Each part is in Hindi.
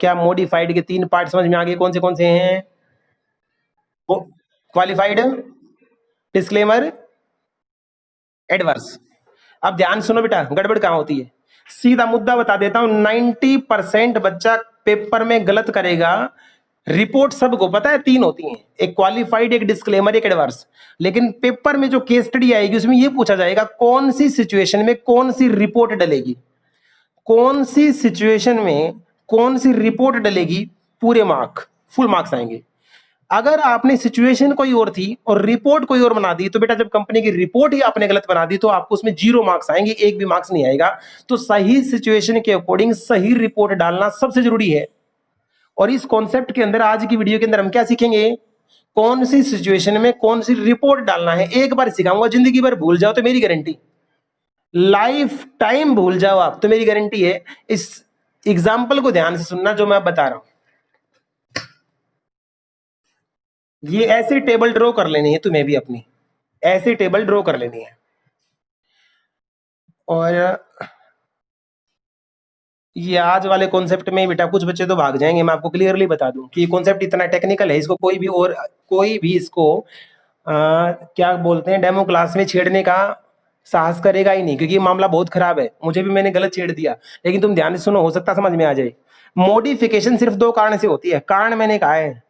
क्या मॉडिफाइड के 3 पार्ट समझ में आ गए? कौन से हैं? Qualified, disclaimer, adverse. अब ध्यान सुनो बेटा, गड़बड़ कहां होती है, सीधा मुद्दा बता देता हूं। 90% बच्चा पेपर में गलत करेगा। रिपोर्ट सबको पता है 3 होती हैं, एक क्वालिफाइड, एक डिस्क्लेमर, एक एडवर्स। लेकिन पेपर में जो केस स्टडी आएगी उसमें यह पूछा जाएगा कौन सी सिचुएशन में कौन सी रिपोर्ट डलेगी, कौन सी सिचुएशन में कौन सी रिपोर्ट डलेगी, पूरे मार्क, फुल मार्क्स आएंगे। अगर आपने सिचुएशन कोई और थी और रिपोर्ट कोई और बना दी तो बेटा जब कंपनी की रिपोर्ट ही आपने गलत बना दी तो आपको उसमें 0 मार्क्स आएंगे, एक भी मार्क्स नहीं आएगा। तो सही सिचुएशन के अकॉर्डिंग सही रिपोर्ट डालना सबसे जरूरी है। और इस कॉन्सेप्ट के अंदर आज की वीडियो के अंदर हम क्या सीखेंगे, कौन सी सिचुएशन में कौन सी रिपोर्ट डालना है। एक बार सिखाऊंगा, जिंदगी भर भूल जाओ तो मेरी गारंटी, लाइफ टाइम भूल जाओ आप तो मेरी गारंटी है। इस एग्जाम्पल को ध्यान से सुनना जो मैं बता रहा हूं। ये ऐसी टेबल ड्रॉ कर लेनी है तुम्हें भी, अपनी ऐसी टेबल ड्रॉ कर लेनी है। और ये आज वाले कॉन्सेप्ट में बेटा कुछ बच्चे तो भाग जाएंगे, मैं आपको क्लियरली बता दूं कि ये कॉन्सेप्ट इतना टेक्निकल है, इसको कोई भी इसको क्या बोलते हैं, डेमो क्लास में छेड़ने का साहस करेगा ही नहीं, क्योंकि ये मामला बहुत खराब है। मुझे भी मैंने गलत छेड़ दिया, लेकिन तुम ध्यान से सुनो, हो सकता समझ में आ जाए। मॉडिफिकेशन सिर्फ 2 कारण से होती है, कारण मैंने कहा है।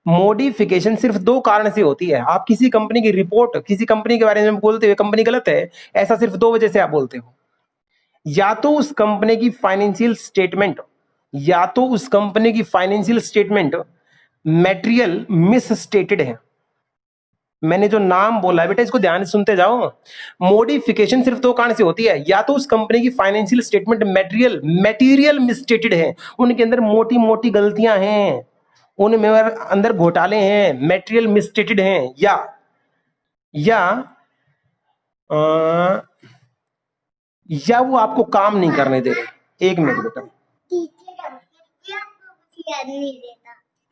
मॉडिफिकेशन सिर्फ 2 कारण से होती है। आप किसी कंपनी की रिपोर्ट, किसी कंपनी के बारे में बोलते हुए कंपनी गलत है, ऐसा सिर्फ 2 वजह से आप बोलते हो। या तो उस कंपनी की फाइनेंशियल स्टेटमेंट, या तो उस कंपनी की फाइनेंशियल स्टेटमेंट मटेरियल मिसस्टेटेड है। मैंने जो नाम बोला है बेटा इसको ध्यान से सुनते जाओ। मॉडिफिकेशन सिर्फ 2 कारण से होती है, या तो उस कंपनी की फाइनेंशियल स्टेटमेंट मटेरियल मिसस्टेटेड है, उनके अंदर मोटी मोटी गलतियां हैं, उनमें अंदर घोटाले हैं, मटेरियल मिसस्टेटेड हैं, या वो आपको काम नहीं करने दे रहे। 1 मिनट बेटा,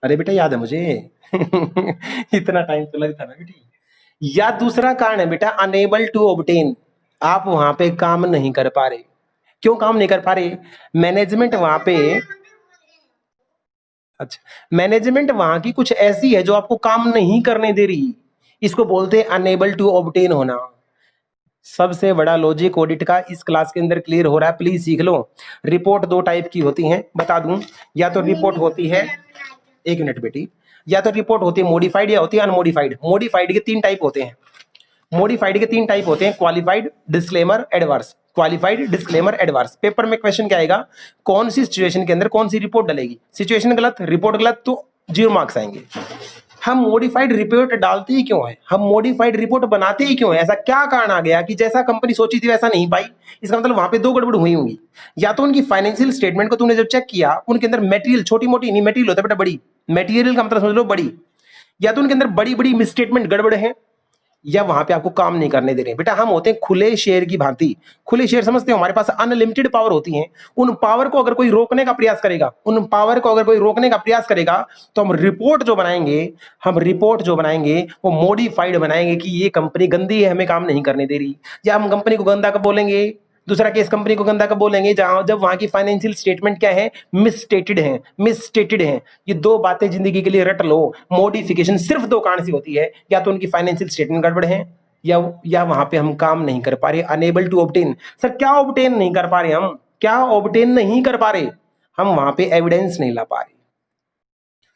अरे बेटा याद है मुझे इतना टाइम तो लगता ना बेटी। या दूसरा कारण है बेटा अनेबल टू ऑब्टेन, आप वहां पे काम नहीं कर पा रहे। क्यों काम नहीं कर पा रहे? मैनेजमेंट वहां पे, अच्छा, मैनेजमेंट वहां की कुछ ऐसी है जो आपको काम नहीं करने दे रही, इसको बोलते हैं अनेबल टू ऑब्टेन होना। सबसे बड़ा लॉजिक ऑडिट का इस क्लास के अंदर क्लियर हो रहा है, प्लीज सीख लो। रिपोर्ट 2 टाइप की होती हैं, बता दूं। या तो रिपोर्ट होती है, 1 मिनट बेटी, या तो रिपोर्ट होती है मॉडिफाइड या होती है अनमॉडिफाइड। मॉडिफाइड के 3 टाइप होते हैं, मॉडिफाइड के 3 टाइप होते हैं, qualified, disclaimer, adverse. Qualified, disclaimer, adverse. Paper में क्वेश्चन क्या आएगा, कौन सी सिचुएशन के अंदर कौन सी रिपोर्ट डलेगी। सिचुएशन गलत, रिपोर्ट गलत, तो 0 मार्क्स आएंगे। हम मॉडिफाइड रिपोर्ट डालते ही क्यों है, हम मॉडिफाइड रिपोर्ट बनाते ही क्यों है? ऐसा क्या कारण आ गया कि जैसा कंपनी सोची थी वैसा नहीं पाई? इसका मतलब वहां पे 2 गड़बड़ हुई होंगी। या तो उनकी फाइनेंशियल स्टेटमेंट को तूने जब चेक किया, उनके अंदर मटेरियल, छोटी मोटी नहीं, मटेरियल होता है बेटा बड़ी, मटेरियल का मतलब समझ लो बड़ी, या तो उनके अंदर बड़ी बड़ी मिसस्टेटमेंट गड़बड़ है, या वहां पे आपको काम नहीं करने दे रहे। बेटा हम होते हैं खुले शेर की भांति। खुले शेर समझते हो, हमारे पास अनलिमिटेड पावर होती है। उन पावर को अगर कोई रोकने का प्रयास करेगा, तो हम रिपोर्ट जो बनाएंगे वो मॉडिफाइड बनाएंगे कि ये कंपनी गंदी है, हमें काम नहीं करने दे रही। या हम कंपनी को गंदा कब बोलेंगे, दूसरा केस, कंपनी को गंदा कब बोलेंगे, जब वहां की फाइनेंशियल स्टेटमेंट क्या है, मिसस्टेटेड है। ये 2 बातें जिंदगी के लिए रट लो। मॉडिफिकेशन सिर्फ 2 कारण से होती है, या तो उनकी फाइनेंशियल स्टेटमेंट गड़बड़ है, या वहां पे हम काम नहीं कर पा रहे, अनेबल टू ऑब्टेन। सर क्या ऑब्टेन नहीं कर पा रहे हम, क्या ऑब्टेन नहीं कर पा रहे? हम वहां पे एविडेंस नहीं ला पा रहे,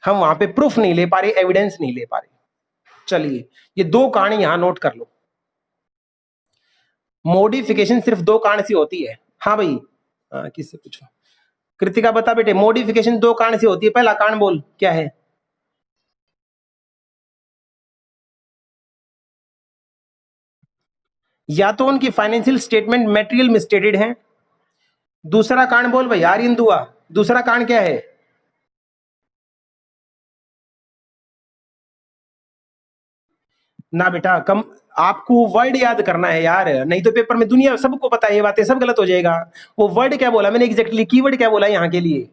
हम वहां पे प्रूफ नहीं ले पा रहे, एविडेंस नहीं ले पा रहे। चलिए ये 2 कारण यहां नोट कर लो। मॉडिफिकेशन सिर्फ 2 कारण से होती है। हाँ भाई, किससे पूछो, कृतिका बता बेटे, मॉडिफिकेशन 2 कारण से होती है, पहला कारण बोल क्या है? या तो उनकी फाइनेंशियल स्टेटमेंट मटेरियल मिसस्टेटेड है। दूसरा कारण बोल भाई यार इंदुआ, दूसरा कारण क्या है? ना बेटा, कम आपको वर्ड याद करना है यार, नहीं तो पेपर में दुनिया सबको पता है ये बातें, सब गलत हो जाएगा। वो वर्ड क्या बोला मैंने एग्जैक्टली, कीवर्ड क्या बोला यहाँ के लिए?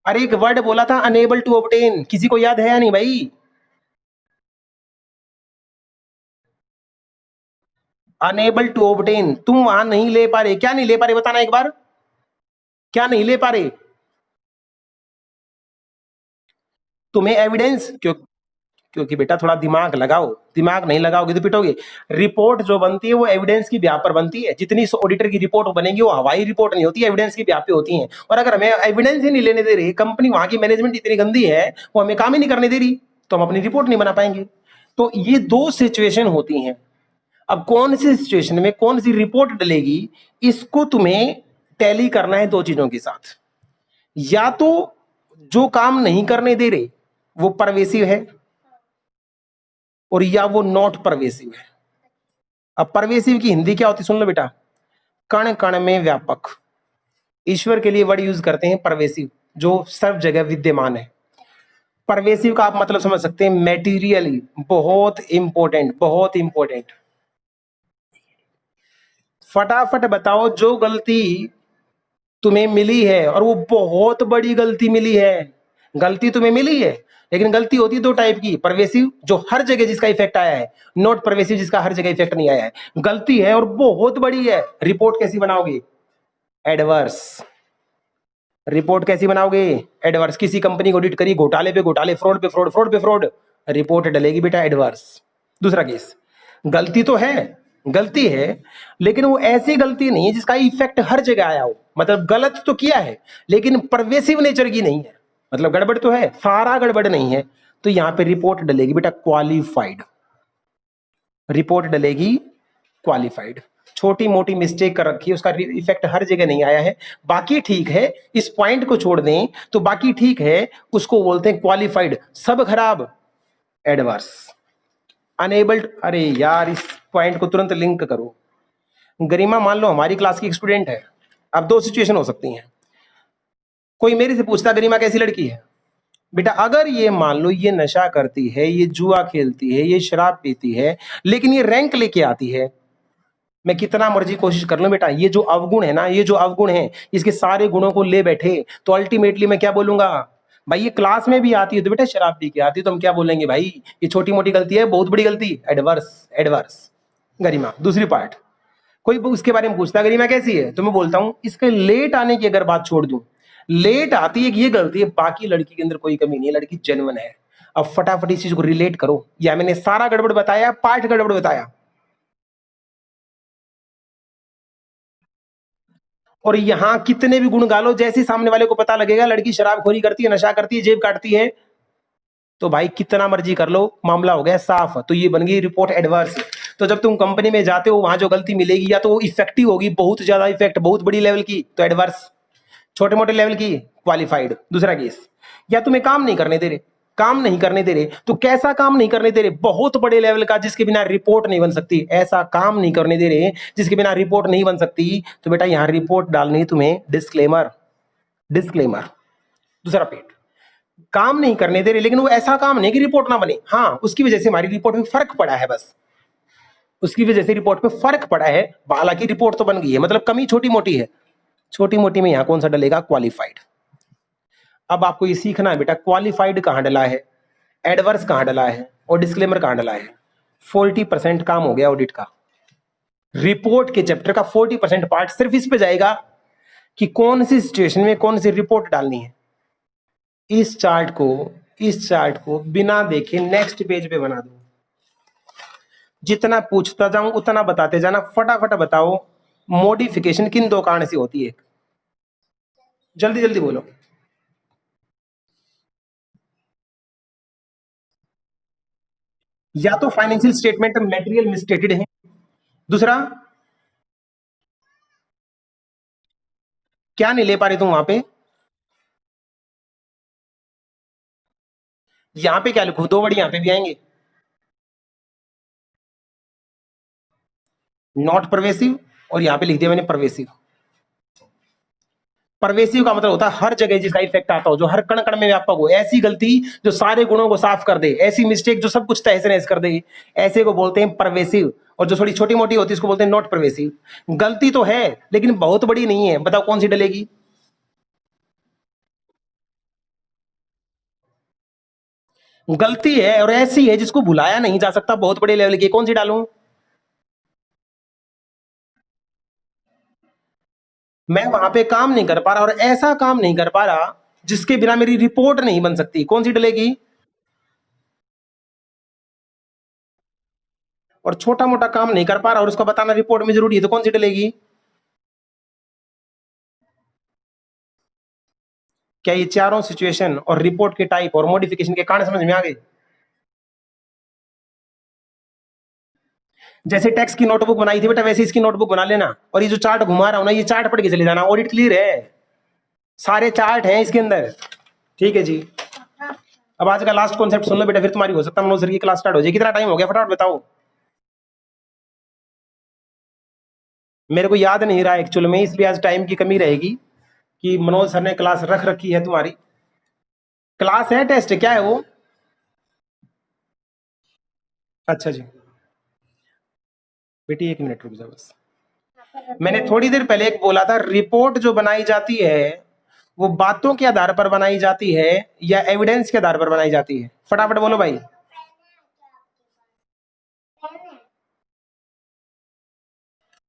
अरे एक वर्ड बोला था अनेबल टू ऑब्टेन, किसी को याद है या नहीं भाई? अनेबल टू ऑब्टेन, तुम वहां नहीं ले पा रहे, क्या नहीं ले पा रहे बताना एक बार, क्या नहीं ले पा रहे? तुम्हें एविडेंस क्यों? क्योंकि बेटा थोड़ा दिमाग लगाओ, दिमाग नहीं लगाओगे तो पिटोगे। रिपोर्ट जो बनती है वो एविडेंस की ब्याह पर बनती है, जितनी ऑडिटर की रिपोर्ट बनेगी वो हवाई रिपोर्ट नहीं होती, एविडेंस की ब्याह पे होती है। और अगर हमें एविडेंस ही नहीं लेने दे रही कंपनी, वहां की मैनेजमेंट इतनी गंदी है, वो हमें काम ही नहीं करने दे रही, तो हम अपनी रिपोर्ट नहीं बना पाएंगे। तो ये दो सिचुएशन होती हैं। अब कौन सी सिचुएशन में कौन सी रिपोर्ट डलेगी, इसको तुम्हें टैली करना है दो चीजों के साथ। या तो जो काम नहीं करने दे रहे वो परवेसिव है, और या वो नॉट परवेसिव है। अब परवेसिव की हिंदी क्या होती है सुन लो बेटा, कण कण में व्यापक। ईश्वर के लिए वर्ड यूज करते हैं परवेसिव, जो सर्व जगह विद्यमान है। परवेसिव का आप मतलब समझ सकते हैं मेटीरियली, बहुत इंपॉर्टेंट, बहुत इंपॉर्टेंट। फटाफट बताओ जो गलती तुम्हें मिली है, और वो बहुत बड़ी गलती मिली है, गलती तुम्हें मिली है, लेकिन गलती होती है दो टाइप की, परवेसिव जो हर जगह जिसका इफेक्ट आया है, नॉट परवेसिव जिसका हर जगह इफेक्ट नहीं आया है। गलती है और बहुत बड़ी है, रिपोर्ट कैसी बनाओगे? एडवर्स। रिपोर्ट कैसी बनाओगे? एडवर्स। किसी कंपनी को ऑडिट करी, घोटाले पे घोटाले, फ्रॉड पे फ्रॉड, फ्रॉड पे फ्रॉड, रिपोर्ट डलेगी बेटा एडवर्स। दूसरा केस, गलती तो है, गलती है, लेकिन वो ऐसी गलती नहीं है जिसका इफेक्ट हर जगह आया हो, मतलब गलत तो किया है लेकिन परवेसिव नेचर की नहीं है, मतलब गड़बड़ तो है, सारा गड़बड़ नहीं है, तो यहां पे रिपोर्ट डलेगी बेटा क्वालिफाइड, रिपोर्ट डलेगी क्वालिफाइड। छोटी मोटी मिस्टेक कर रखी है, उसका इफेक्ट हर जगह नहीं आया है, बाकी ठीक है, इस पॉइंट को छोड़ दें तो बाकी ठीक है, उसको बोलते हैं क्वालिफाइड। सब खराब एडवर्स। अनेबल्ड, अरे यार इस पॉइंट को तुरंत लिंक करो। गरिमा मान लो हमारी क्लास की स्टूडेंट है, अब दो सिचुएशन हो सकती हैं। कोई मेरे से पूछता गरिमा कैसी लड़की है, बेटा अगर ये मान लो ये नशा करती है, ये जुआ खेलती है, ये शराब पीती है, लेकिन ये रैंक लेके आती है, मैं कितना मर्जी कोशिश कर लूं बेटा, ये जो अवगुण है ना, ये जो अवगुण है, इसके सारे गुणों को ले बैठे तो अल्टीमेटली मैं क्या बोलूंगा, भाई ये क्लास में भी आती है तो बेटा शराब पी के आती है, तो हम क्या बोलेंगे, भाई ये छोटी मोटी गलती है, बहुत बड़ी गलती, एडवर्स, एडवर्स। गरिमा दूसरी पार्ट, कोई उसके बारे में पूछता गरिमा कैसी है, तो मैं बोलता हूं इसके लेट आने की अगर बात छोड़ दूं, लेट आती है ये गलती है, बाकी लड़की के अंदर कोई कमी नहीं है, लड़की जेन्युइन है। अब फटाफट इस चीज को रिलेट करो, या मैंने सारा गड़बड़ बताया, पार्ट गड़बड़ बताया? और यहां कितने भी गुण गालो, जैसे सामने वाले को पता लगेगा लड़की शराबखोरी करती है, नशा करती है, जेब काटती है, तो भाई कितना मर्जी कर लो, मामला हो गया साफ, तो ये बन गई रिपोर्ट एडवर्स। तो जब तुम कंपनी में जाते हो वहां जो गलती मिलेगी या तो वो इफेक्टिव होगी, बहुत ज्यादा इफेक्ट, बहुत बड़ी लेवल की, तो एडवर्स। छोटे मोटे लेवल की क्वालिफाइड। दूसरा केस, या तुम्हें काम नहीं करने दे रहे, काम नहीं करने दे रहे, तो कैसा काम नहीं करने दे रहे, बहुत बड़े लेवल का जिसके बिना रिपोर्ट नहीं बन सकती, ऐसा काम नहीं करने दे रहे जिसके बिना रिपोर्ट नहीं बन सकती, तो बेटा यहां रिपोर्ट डालनी है तुम्हें डिस्क्लेमर, डिस्क्लेमर। दूसरा पेट, काम नहीं करने दे रहे लेकिन वो ऐसा काम नहीं कि रिपोर्ट ना बने, हाँ उसकी वजह से हमारी रिपोर्ट में फर्क पड़ा है, बस उसकी वजह से रिपोर्ट में फर्क पड़ा है, हालांकि रिपोर्ट तो बन गई है, मतलब कमी छोटी मोटी है, छोटी मोटी में यहां कौन सा डलेगा, क्वालिफाइड। अब आपको ये सीखना है बेटा क्वालिफाइड कहां डला है, एडवर्स कहां डला है, और डिस्क्लेमर कहां डला है। 40% काम हो गया ऑडिट का, रिपोर्ट के चैप्टर का 40% पार्ट सिर्फ इस पे जाएगा कि कौन सी सिचुएशन में कौन सी रिपोर्ट डालनी है। इस चार्ट को, इस चार्ट को बिना देखे नेक्स्ट पेज पे बना दो, जितना पूछता जाऊं उतना बताते जाना, फटाफट बताओ मॉडिफिकेशन किन दो कारण से होती है, जल्दी जल्दी बोलो। या तो फाइनेंशियल स्टेटमेंट मेटेरियल मिसस्टेटेड है, दूसरा क्या नहीं ले पा रहे तुम वहां पे, यहां पे क्या लिखो, दो वर्ड यहां पे भी आएंगे, नॉट परवेसिव, और यहां पे लिख दिया मैंने परवेसिव। परवेसिव का मतलब होता है हर जगह जिसका इफेक्ट आता हो, जो हर कण कण में व्यापक हो, ऐसी गलती जो सारे गुणों को साफ कर दे, ऐसी मिस्टेक जो सब कुछ तहस नहस कर दे, ऐसे को बोलते हैं परवेसिव। और जो थोड़ी छोटी मोटी होती है उसको बोलते हैं नॉट परवेसिव। गलती तो है लेकिन बहुत बड़ी नहीं है, बताओ कौन सी डलेगी? गलती है और ऐसी है जिसको भुलाया नहीं जा सकता, बहुत बड़े लेवल की, कौन सी डालूं? मैं वहां पे काम नहीं कर पा रहा, और ऐसा काम नहीं कर पा रहा जिसके बिना मेरी रिपोर्ट नहीं बन सकती। कौन सी डलेगी? और छोटा मोटा काम नहीं कर पा रहा और उसका बताना रिपोर्ट में जरूरी है, तो कौन सी डलेगी? क्या ये चारों सिचुएशन और रिपोर्ट के टाइप और मॉडिफिकेशन के कारण समझ में आ गए? जैसे टैक्स की नोटबुक बनाई थी बेटा, वैसे इसकी नोटबुक बना लेना, और ये जो चार्ट घुमा रहा हूं ना, ये चार्ट पढ़ के चले जाना। ऑडिट क्लियर है, सारे चार्ट हैं इसके अंदर। ठीक है जी। अब आज का लास्ट कॉन्सेप्ट सुन लो बेटा, फिर तुम्हारी हो सकता है मनोज सर की क्लास स्टार्ट हो जाए। कितना टाइम हो गया फटाफट बताओ? मेरे को याद नहीं रहा एक्चुअल में, इसलिए आज टाइम की कमी रहेगी कि मनोज सर ने क्लास रख रखी है तुम्हारी। क्लास है, टेस्ट है, क्या है वो? अच्छा जी। बेटी एक मिनट रुक जाओ बस। मैंने थोड़ी देर पहले एक बोला था, रिपोर्ट जो बनाई जाती है वो बातों के आधार पर बनाई जाती है या एविडेंस के आधार पर बनाई जाती है? फटाफट बोलो भाई।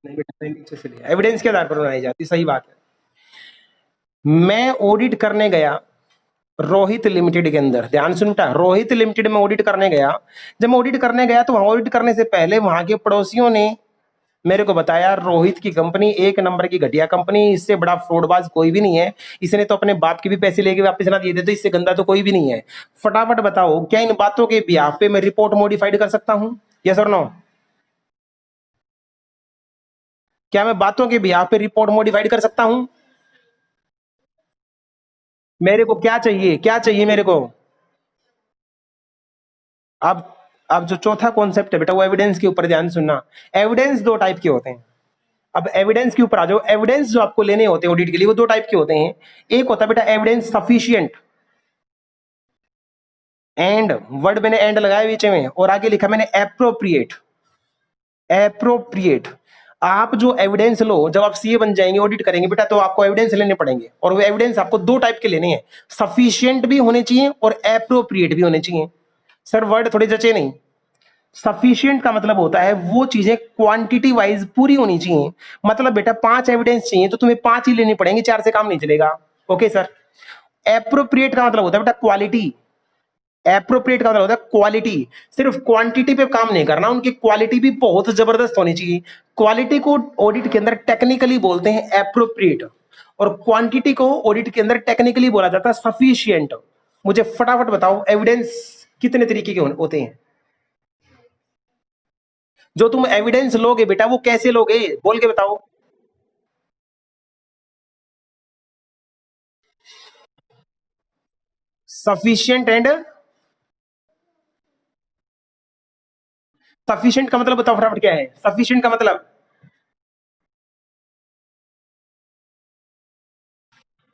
नहीं बेटा, नहीं, नीचे से लिया। एविडेंस के आधार पर बनाई जाती, सही बात है। मैं ऑडिट करने गया रोहित लिमिटेड के अंदर, ध्यान सुन बेटा, रोहित लिमिटेड में ऑडिट करने गया। जब मैं ऑडिट करने गया तो वहां ऑडिट करने से पहले वहां के पड़ोसियों ने मेरे को बताया, रोहित की कंपनी एक नंबर की घटिया कंपनी, इससे बड़ा फ्रॉडबाज कोई भी नहीं है, इसने तो अपने बाप के भी पैसे लेके वापस ना दिए थे, तो इससे गंदा तो कोई भी नहीं है। फटाफट बताओ, क्या इन बातों के बिहाफ पे मैं रिपोर्ट मॉडिफाइड कर सकता हूं? यस और नो? क्या मैं बातों के बिहाफ पे रिपोर्ट मॉडिफाइड कर सकता हूं? मेरे को क्या चाहिए, क्या चाहिए मेरे को? अब अब जो चौथा कॉन्सेप्ट है बेटा, वो एविडेंस के ऊपर, ध्यान सुनना। एविडेंस दो टाइप के होते हैं। अब एविडेंस के ऊपर आ जाओ। एविडेंस जो आपको लेने होते हैं ऑडिट के लिए, वो दो टाइप के होते हैं। एक होता है बेटा एविडेंस सफिशिएंट, एंड वर्ड मैंने एंड लगाया बीच में और आगे लिखा मैंने एप्रोप्रिएट। एप्रोप्रिएट। आप जो एविडेंस लो, जब आप सीए बन जाएंगे, ऑडिट करेंगे बेटा, तो आपको एविडेंस लेने पड़ेंगे, और वो एविडेंस आपको दो टाइप के लेने हैं। सफिशिएंट भी होने चाहिए और एप्रोप्रिएट भी होने चाहिए। सर वर्ड थोड़े जचे नहीं। सफिशिएंट का मतलब होता है वो चीजें क्वांटिटी वाइज पूरी होनी चाहिए। मतलब बेटा 5 एविडेंस चाहिए तो तुम्हें 5 ही लेनी पड़ेंगे, 4 से काम नहीं चलेगा। Okay sir. एप्रोप्रिएट का मतलब होता है बेटा क्वालिटी। एप्रोप्रिएट का मतलब होता है क्वालिटी। सिर्फ क्वांटिटी पे काम नहीं करना, उनकी क्वालिटी भी बहुत जबरदस्त होनी चाहिए। क्वालिटी को ऑडिट के अंदर टेक्निकली बोलते हैं एप्रोप्रिएट, और क्वांटिटी को ऑडिट के अंदर टेक्निकली बोला जाता है सफिशिएंट। मुझे फटाफट बताओ, एविडेंस कितने तरीके के होते हैं? जो तुम एविडेंस लोगे बेटा, वो कैसे लोगे, बोल के बताओ। सफिशिएंट एंड सफिशिएंट का मतलब बताओ फटाफट क्या है सफिशिएंट का मतलब?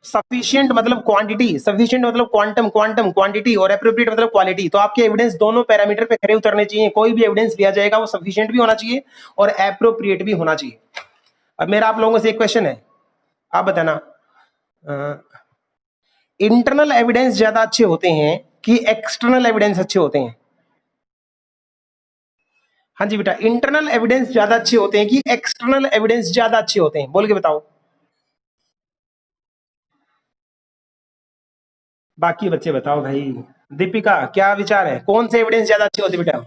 सफिशिएंट मतलब क्वांटिटी, सफिशिएंट मतलब क्वांटम, क्वांटम क्वांटिटी, और एप्रोप्रिएट मतलब क्वालिटी। तो आपके एविडेंस दोनों पैरामीटर पे खरे उतरने चाहिए। कोई भी एविडेंस लिया जाएगा वो सफिशिएंट भी होना चाहिए और एप्रोप्रिएट भी होना चाहिए। अब मेरा आप लोगों से एक क्वेश्चन है, आप बताना, इंटरनल एविडेंस ज्यादा अच्छे होते हैं कि एक्सटर्नल एविडेंस अच्छे होते हैं? हाँ जी बेटा, इंटरनल एविडेंस ज्यादा अच्छे होते हैं कि एक्सटर्नल एविडेंस ज्यादा अच्छे होते हैं, बोल के बताओ। बाकी बच्चे बताओ भाई। दीपिका क्या विचार है, कौन से एविडेंस ज्यादा अच्छे होते बेटा?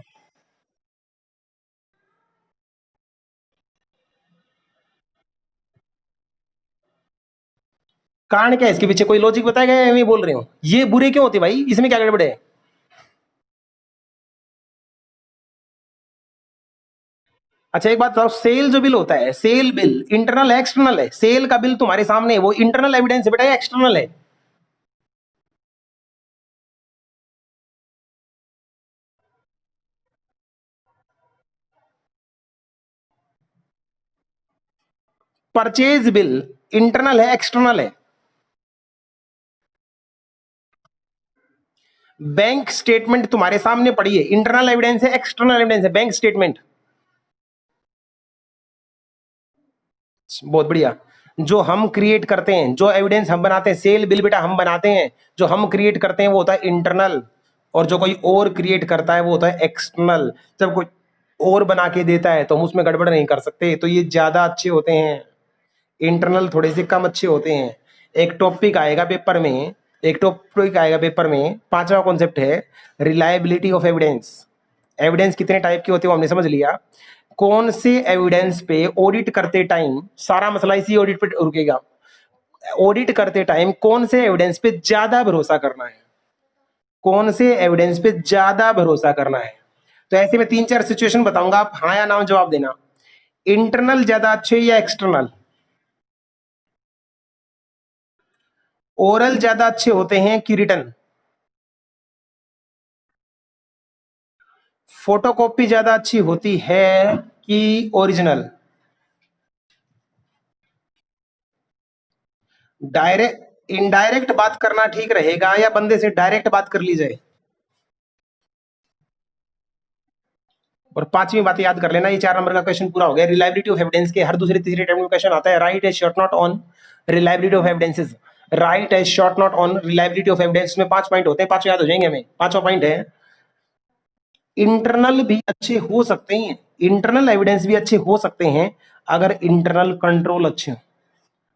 कारण क्या है इसके पीछे, कोई लॉजिक बताया गया है? मैं बोल रही हूँ ये बुरे क्यों होते भाई, इसमें क्या गड़बड़ है? अच्छा एक बात बताओ, सेल जो बिल होता है, सेल बिल इंटरनल है एक्सटर्नल है? सेल का बिल तुम्हारे सामने है, वो इंटरनल एविडेंस है बेटा या एक्सटर्नल है? परचेज बिल इंटरनल है एक्सटर्नल है? बैंक स्टेटमेंट तुम्हारे सामने पड़ी है, इंटरनल एविडेंस है एक्सटर्नल एविडेंस है बैंक स्टेटमेंट? बहुत बढ़िया। जो हम क्रिएट करते हैं, जो एविडेंस हम बनाते हैं, सेल बिल बेटा हम बनाते हैं, जो हम क्रिएट करते हैं वो होता है इंटरनल, और जो कोई और क्रिएट करता है वो होता है एक्सटर्नल। जब कोई और बना के देता है तो हम उसमें गड़बड़ नहीं कर सकते, तो ये ज्यादा अच्छे होते हैं। इंटरनल थोड़े से कम अच्छे होते हैं। एक टॉपिक आएगा पेपर में, पांचवा कॉन्सेप्ट है रिलायबिलिटी ऑफ एविडेंस। एविडेंस कितने टाइप के होते हैं वो हमने समझ लिया। कौन से एविडेंस पे ऑडिट करते टाइम, सारा मसला इसी ऑडिट पे रुकेगा, ऑडिट करते टाइम कौन से एविडेंस पे ज्यादा भरोसा करना है, कौन से एविडेंस पे ज्यादा भरोसा करना है। तो ऐसे में 3-4 सिचुएशन बताऊंगा, आप हाँ या ना जवाब देना। इंटरनल ज्यादा अच्छे या एक्सटर्नल? ओरल ज्यादा अच्छे होते हैं कि रिटन? फोटोकॉपी ज्यादा अच्छी होती है कि ओरिजिनल? डायरेक्ट इनडायरेक्ट बात करना ठीक रहेगा या बंदे से डायरेक्ट बात कर ली जाए? और पांचवी बात याद कर लेना, ये 4 नंबर का क्वेश्चन पूरा हो गया। रिलायबिलिटी ऑफ एविडेंस के हर दूसरे तीसरे टाइम में क्वेश्चन आता है। Right A short note on reliability of evidences. Right A short note on reliability of evidence में 5 पॉइंट होते हैं, 5 याद हो जाएंगे हमें। 5वां पॉइंट है इंटरनल भी अच्छे हो सकते हैं, इंटरनल एविडेंस भी अच्छे हो सकते हैं अगर इंटरनल कंट्रोल अच्छे हो।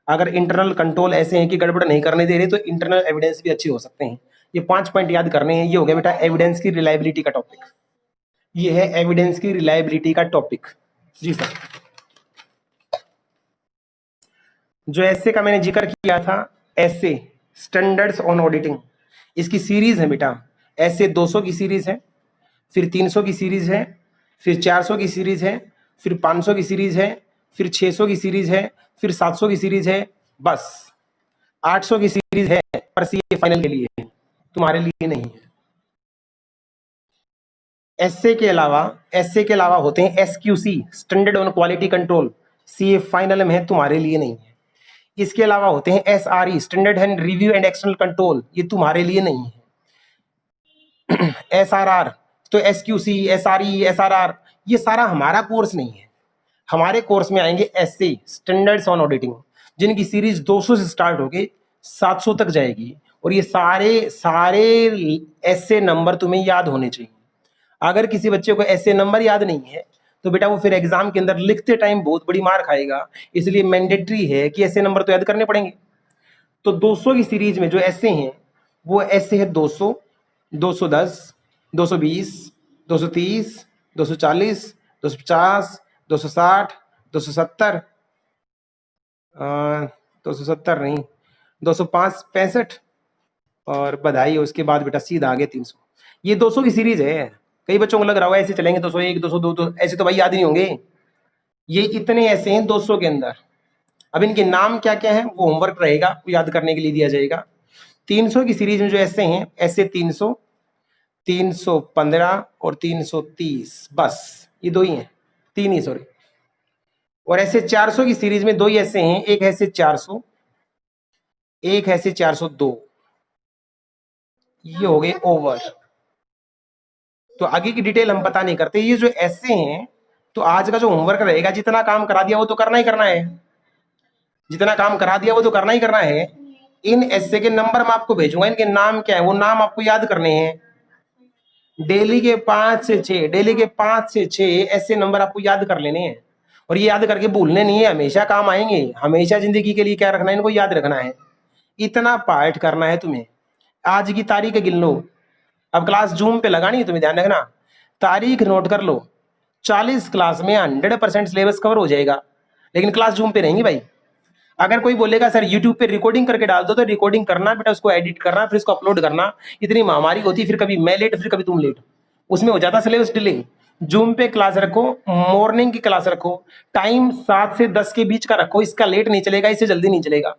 अगर इंटरनल कंट्रोल ऐसे हैं कि गड़बड़ नहीं करने दे रहे तो इंटरनल एविडेंस भी अच्छे हो सकते हैं। ये 5 पॉइंट याद करने हैं। ये हो गया बेटा एविडेंस की रिलायबिलिटी का टॉपिक। ये है एविडेंस की रिलायबिलिटी का टॉपिक। जी सर। जो ऐसे का मैंने जिक्र किया था, ऐसे स्टैंडर्ड्स ऑन ऑडिटिंग, इसकी सीरीज है बेटा। ऐसे 200 की सीरीज है, फिर 300 की सीरीज है, फिर 400 की सीरीज है, फिर 500 की सीरीज है, फिर 600 की सीरीज है, फिर 700 की सीरीज है, बस 800 की सीरीज है। पर सीए फाइनल के लिए है, तुम्हारे लिए नहीं है। एसए के अलावा होते हैं SQC, standard on quality control, CA final में है, तुम्हारे लिए नहीं है। इसके अलावा होते हैं SRE, standard and review and external control, ये तुम्हारे लिए नहीं है। एसआरआर, तो एसक्यूसी, एसआरई, एसआरआर, ये सारा हमारा कोर्स नहीं है। हमारे कोर्स में आएंगे एसए, स्टैंडर्ड्स ऑन ऑडिटिंग, जिनकी सीरीज 200 से स्टार्ट होके 700 तक जाएगी। और ये सारे ऐसे नंबर तुम्हें याद होने चाहिए। अगर किसी बच्चे को ऐसे नंबर याद नहीं है तो बेटा वो फिर एग्जाम के अंदर लिखते टाइम बहुत बड़ी मार खाएगा। इसलिए मैंडेटरी है कि ऐसे नंबर तो याद करने पड़ेंगे। तो 200 की सीरीज में जो ऐसे हैं वो ऐसे है 200, 210, 220, 230, 240, 250, 260, 270, 270 नहीं, 205, 65 और बधाई है उसके बाद बेटा सीधा आगे 300। ये 200 की सीरीज है। कई बच्चों को लग रहा होगा ऐसे चलेंगे 201, 202, तो ऐसे तो भाई याद नहीं होंगे। ये इतने ऐसे हैं 200 के अंदर। अब इनके नाम क्या क्या है वो होमवर्क रहेगा, वो याद करने के लिए दिया जाएगा। 300 की सीरीज में जो ऐसे हैं, ऐसे 300, 315 और 330, बस ये दो ही हैं, 3 ही सॉरी। और ऐसे 400 की सीरीज में 2 ही ऐसे हैं, एक ऐसे 400, एक ऐसे 402। ये हो गए ओवर। तो आगे की डिटेल हम पता नहीं करते। ये जो ऐसे हैं, तो आज का जो होमवर्क रहेगा, जितना काम करा दिया वो तो करना ही करना है, जितना काम करा दिया वो तो करना ही करना है। इन ऐसे के नंबर मैं आपको भेजूंगा, इनके नाम क्या है वो नाम आपको याद करने हैं। डेली के 5 से 6, डेली के 5 से 6 ऐसे नंबर आपको याद कर लेने हैं। और ये याद करके भूलने नहीं है, हमेशा काम आएंगे, हमेशा जिंदगी के लिए क्या रखना है, इनको याद रखना है। इतना पार्ट करना है तुम्हें। आज की तारीख गिन लो। अब क्लास जूम पे लगानी है, तुम्हें ध्यान रखना, तारीख नोट कर लो। 40 क्लास में 100% सिलेबस कवर हो जाएगा, लेकिन क्लास जूम पे रहेंगी भाई। अगर कोई बोलेगा सर यूट्यूब पे रिकॉर्डिंग करके डाल दो, तो रिकॉर्डिंग करना बेटा, उसको एडिट करना, फिर उसको अपलोड करना, इतनी महामारी होती है। फिर कभी मैं लेट, फिर कभी तुम लेट, उसमें हो जाता सिलेबस डिले। जूम पे क्लास रखो, मॉर्निंग की क्लास रखो, टाइम 7 से 10 के बीच का रखो, इसका लेट नहीं चलेगा, इससे जल्दी नहीं चलेगा।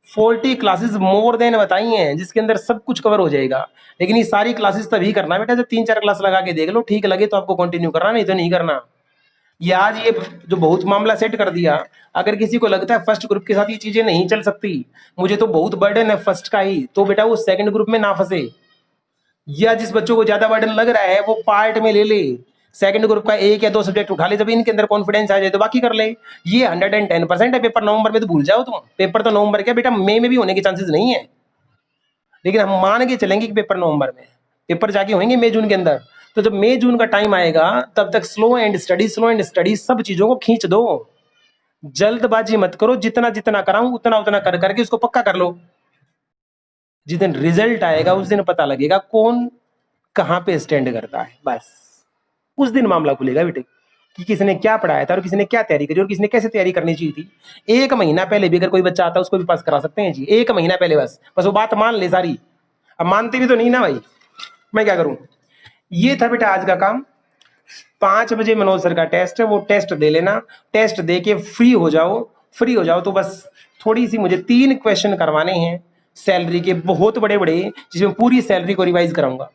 40 क्लासेस मोर देन बताई हैं, जिसके अंदर सब कुछ कवर हो जाएगा। लेकिन ये सारी क्लासेस तभी करना बेटा जब 3-4 क्लास लगा के देख लो, ठीक लगे तो आपको कंटिन्यू करना, नहीं तो नहीं करना। ये आज ये जो बहुत मामला सेट कर दिया। अगर किसी को लगता है फर्स्ट ग्रुप के साथ ये चीजें नहीं चल सकती, मुझे तो बहुत बर्डन है फर्स्ट का ही, तो बेटा वो सेकंड ग्रुप में ना फंसे। या जिस बच्चों को ज्यादा बर्डन लग रहा है वो पार्ट में ले ले, सेकंड ग्रुप का 1 या 2 सब्जेक्ट उठा ले, जब इनके अंदर कॉन्फिडेंस आ जाए तो बाकी कर ले। ये 110% है। पेपर नवंबर में तो भूल जाओ तुम, पेपर तो नवंबर क्या बेटा मई में भी होने के चांसेस नहीं है। लेकिन हम मान के चलेंगे कि पेपर नवंबर में, पेपर जाके होंगे मई जून के अंदर। तो जब मई जून का टाइम आएगा तब तक स्लो एंड स्टडी सब चीजों को खींच दो। जल्दबाजी मत करो, जितना जितना कराऊं उतना उतना कर करके उसको पक्का कर लो। जिस दिन रिजल्ट आएगा उस दिन पता लगेगा कौन कहां पे स्टैंड करता है, बस उस दिन मामला खुलेगा बेटे कि किसने क्या पढ़ाया था और किसने क्या तैयारी करी और किसने कैसे तैयारी करनी चाहिए थी। 1 महीना पहले भी अगर कोई बच्चा आता है उसको भी पास करा सकते हैं जी, 1 महीना पहले बस वो बात मान ले सारी। अब मानते भी तो नहीं ना भाई, मैं क्या करूं। ये था बेटा आज का काम। 5 बजे मनोज सर का टेस्ट है, वो टेस्ट दे लेना। टेस्ट दे के फ्री हो जाओ, फ्री हो जाओ तो बस थोड़ी सी मुझे 3 क्वेश्चन करवाने हैं सैलरी के, बहुत बड़े बड़े, जिसमें पूरी सैलरी को रिवाइज कराऊंगा।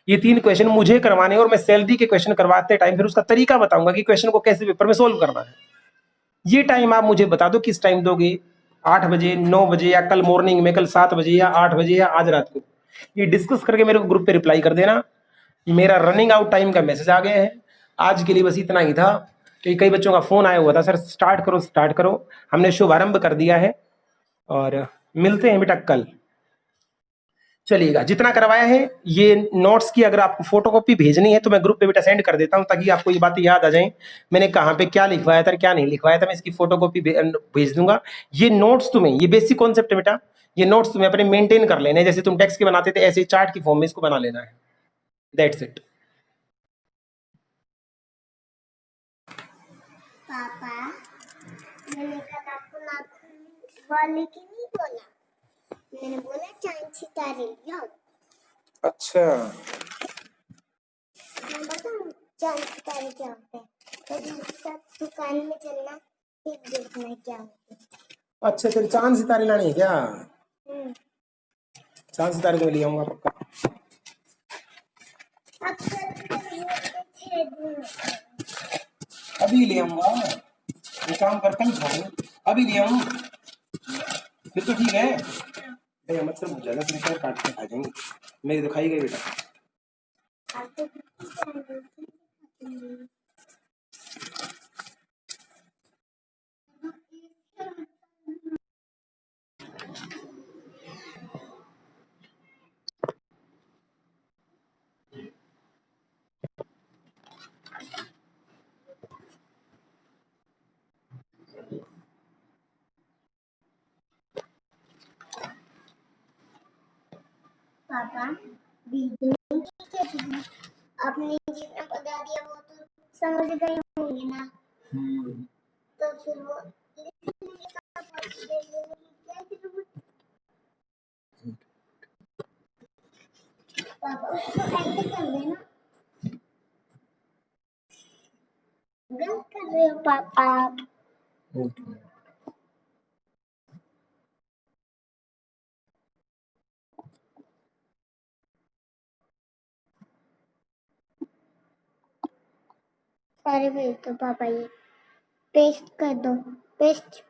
ये 3 क्वेश्चन मुझे करवाने हैं और मैं सैलरी के क्वेश्चन करवाते टाइम फिर उसका तरीका बताऊंगा कि क्वेश्चन को कैसे पेपर में सोल्व करना है। ये टाइम आप मुझे बता दो किस टाइम दोगे, 8 बजे, 9 बजे, या कल मॉर्निंग में, कल 7 बजे या 8 बजे या आज रात को। ये डिस्कस करके मेरे को ग्रुप पे रिप्लाई कर देना। मेरा रनिंग आउट टाइम का मैसेज आ गया है। आज के लिए बस इतना ही था, क्योंकि कई बच्चों का फोन आया हुआ था, सर स्टार्ट करो स्टार्ट करो। हमने शुभारंभ कर दिया है और मिलते हैं बेटा कल। चलिएगा, जितना करवाया है ये नोट्स की अगर आपको फोटोकॉपी भेजनी है तो मैं ग्रुप पे बेटा सेंड कर देता हूं, ताकि आपको ये बातें याद आ जाएं मैंने कहाँ पे क्या लिखवाया था क्या नहीं लिखवाया था। मैं इसकी फोटोकॉपी भेज दूंगा। ये नोट्स तुम्हें, ये बेसिक कॉन्सेप्ट है बेटा, ये नोट्स तुम्हें अपने मेंटेन कर लेने, जैसे तुम टेक्स्ट के बनाते थे ऐसे चार्ट की फॉर्म में इसको बना लेना है। That's it. पापा, मैंने कल आपको नाखून वाले की नहीं बोला, मैंने बोला चांद सितारे लियो। अच्छा, मैं बताऊं चांद सितारे क्या होते हैं, तो सब दुकान में चलना फिर देखना क्या होता है। अच्छा तेरे चांद सितारे लाने हैं क्या? चांद सितारे तो ले आऊंगा पक्का। अभी ले आऊंगा, ये काम करता ही था, अभी ले आऊं फिर तो ठीक है। भैया मत से भूल जाएगा, फिर काट के खा जाएंगे, मेरी तो खाई गई बेटा। पापा आपने जितना बता दिया वो तो समझ गए होंगे ना, तो फिर वो पापा उसको ऐसे कर देना। गलत कर रहे हो पापा आप। सारे भेज दो पापा, ये पेस्ट कर दो, पेस्ट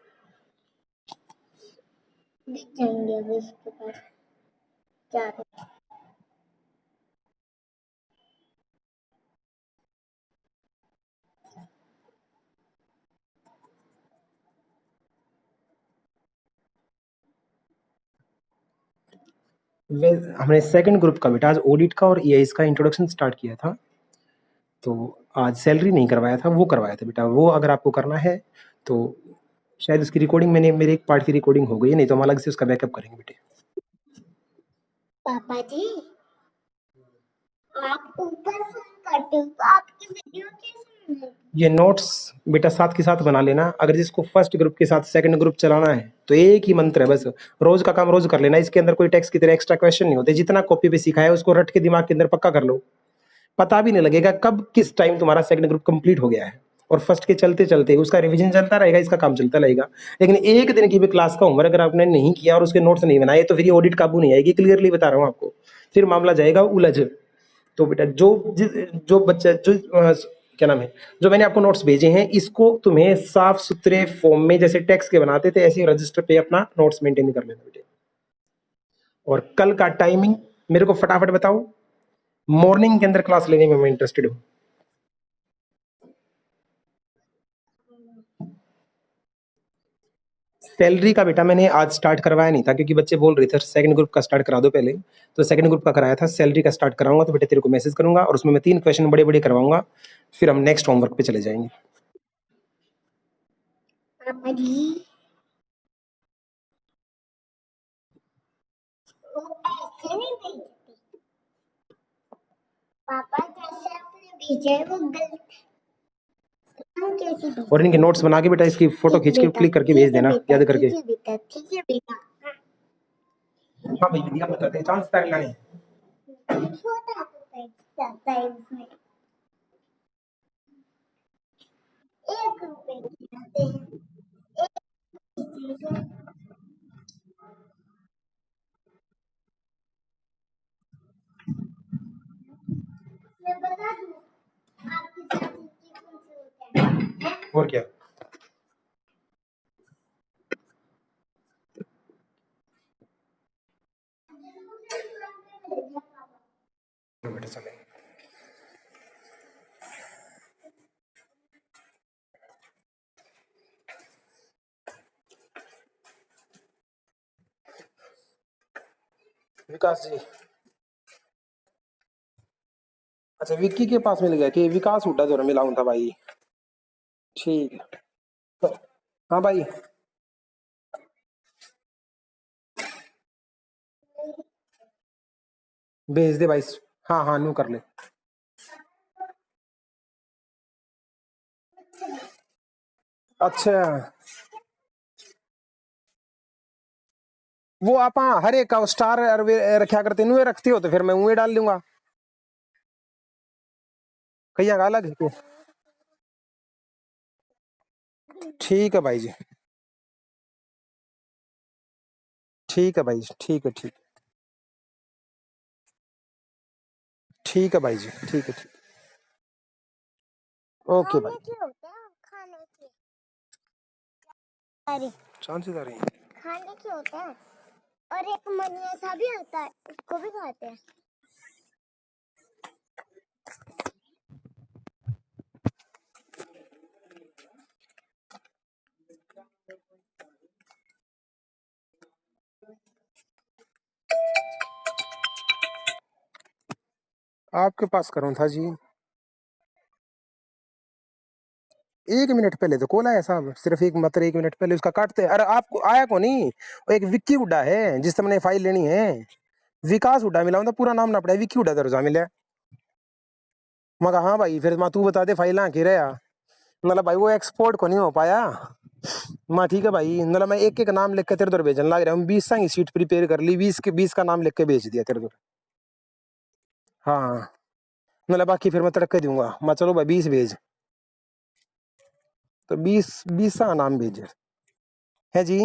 दिख जाएंगे अभी इसके पास चार। हमने सेकंड ग्रुप का बेटा आज ऑडिट का और ईआईएस का इंट्रोडक्शन स्टार्ट किया था, तो आज सैलरी नहीं करवाया था, वो करवाया था बेटा। वो अगर आपको करना है तो शायद उसकी रिकॉर्डिंग, मैंने मेरे एक पार्ट की रिकॉर्डिंग हो गई है, नहीं तो हम अलग से उसका बैकअप करेंगे बेटे। पापा जी आप ऊपर फोन करते हो तो आपकी वीडियो कैसे मिलेगी? ये नोट्स बेटा साथ के साथ बना लेना। अगर जिसको फर्स्ट ग्रुप के साथ सेकंड ग्रुप चलाना है तो एक ही मंत्र है बस, रोज का काम रोज कर लेना। इसके अंदर कोई टेक्स्ट की तरह एक्स्ट्रा क्वेश्चन नहीं होते, जितना कॉपी पे सिखाया है उसको रट के दिमाग के अंदर पक्का कर लो। पता भी नहीं लगेगा कब किस टाइम तुम्हारा सेकंड ग्रुप कंप्लीट हो गया है, और फर्स्ट के चलते चलते उसका रिवीजन चलता रहेगा, इसका काम चलता रहेगा। लेकिन एक दिन की भी क्लास का होमवर्क अगर आपने नहीं किया और उसके नोट्स नहीं बनाए तो फिर ये ऑडिट काबू नहीं आएगी, क्लियरली बता रहा हूँ आपको। फिर मामला जाएगा उलझ। तो बेटा जो बच्चा क्या नाम है, जो मैंने आपको नोट्स भेजे हैं इसको तुम्हें साफ सुथरे फॉर्म में जैसे टेक्स्ट के बनाते थे ऐसे रजिस्टर पे अपना नोट्स मेंटेन कर लेना बेटे। और कल का टाइमिंग मेरे को फटाफट बताओ, मॉर्निंग के अंदर क्लास लेने में मैं इंटरेस्टेड हूँ। सैलरी का बेटा मैंने आज स्टार्ट करवाया नहीं था, क्योंकि बच्चे बोल रहे थे सेकंड ग्रुप का स्टार्ट करा दो पहले, तो सेकंड ग्रुप का कराया था। सैलरी का स्टार्ट कराऊंगा तो बेटा तेरे को मैसेज करूंगा और उसमें मैं 3 क्वेश्चन बड़े बड़े करवाऊंगा, फिर हम नेक्स्ट होमवर्क पे चले जाएंगे। पापा जी वो ऐसे नहीं भेजते पापा, जैसे आपने भेजा है वो गलत है। हम कैसे भेजें? और इनके नोट्स बना के बेटा इसकी फोटो खींच के क्लिक करके भेज देना याद करके। ठीक है बेटा, ठीक है बेटा। हाँ भाई दिया बताते हैं चांद सितारे लाने। छोटा तो पेज जाता है उसमें, 1 रुपए के आते हैं, 1 मैं बता दूं आपकी चाची कौन से होते हैं? और क्या बेटा चले। विकास जी, अच्छा विक्की के पास मिल गया कि विकास उड्डा जो मिलाऊं था भाई। ठीक है तो, हाँ भाई भेज दे भाई। हाँ हाँ नू कर ले। अच्छा वो आप हर एक का स्टार रखा करते नुए रखते हो तो फिर मैं उए डाल दूंगा कहीं अलग है। ठीक है भाई जी, ठीक है भाई जी, ठीक है ठीक, ठीक है भाई जी, ठीक है ठीक। ओके भाई। खाने के होते हैं, खाने के, अरे चांद सितारे खाने के होते हैं, और एक मनिया सा भी आता है, उसको भी खाते हैं। आपके पास करूँ था जी। 1 मिनट पहले तो कॉल आया साहब, सिर्फ एक मात्र 1 मिनट पहले उसका काटते। अरे आपको आया को नहीं, वो एक विक्की हुड्डा है जिससे मैंने फाइल लेनी है। विकास हुड्डा मिला मतलब पूरा नाम ना पड़ा, विक्की हुड्डा दर्जा मिला। मैं कहा हाँ भाई, फिर मैं तू बता दे फाइल आके रहा। मतलब भाई वो एक्सपोर्ट को नहीं हो पाया। मैं ठीक है भाई, मतलब मैं एक एक नाम लिख के तेरे दर भेजने लग रहा हूँ। 20 की सीट प्रिपेयर कर ली, 20 का नाम लिख के भेज दिया तेरे दर। हाँ मतलब बाकी फिर मैं तड़के दूंगा। मैं चलो भाई 20 भेज, तो 20 का नाम भेज है जी।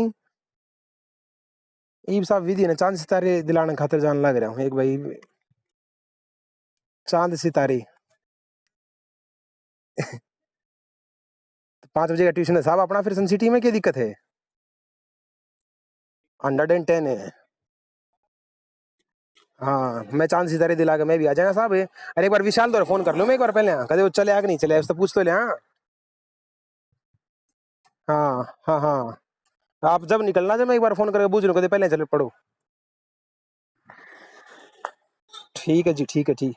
ईब साहब विधि ने चांद सितारे दिलाने खातिर जान लग रहा हूँ एक भाई। चांद सितारे 5 बजे का ट्यूशन है साहब अपना, फिर सन सिटी में क्या दिक्कत है। 110 है। हाँ मैं चांद सितारे दिला के मैं भी आ जाएगा साहब। अरे एक बार विशाल तो फोन कर लो मैं एक बार पहले, कदे वो चले आ कि नहीं चले उससे पूछ तो ले। हाँ हाँ हाँ हाँ आप जब निकलना जब मैं एक बार फोन करके पूछ लूँ कदे पहले चले पढ़ो। ठीक है जी, ठीक है ठीक।